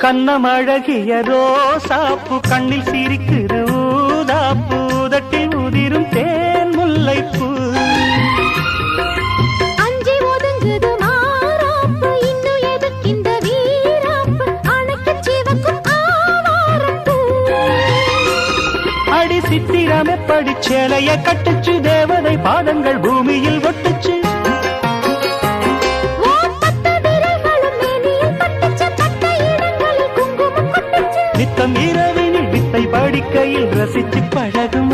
கண்ணமழகிய ரோசாப்பு கண்ணில் சிரிக்குது ஊதாப்பு உதட்டில் உதிரும் தேன் முல்லைப்பூ அஞ்சி ஒதுங்குது மாறாப்பு இன்னும் எதுக்கு இந்த வீராப்பு அணைக்கு சிவக்கும் ஆவாரப்பூ அடி சித்திரமே படிச்சேலைய கட்டுச்சு தேவதை பாதங்கள் பூமியில் ஒட்டுச்சு நித்தம் இரவினில் வித்தை படிக்கையில் ரசிச்சு பழகும்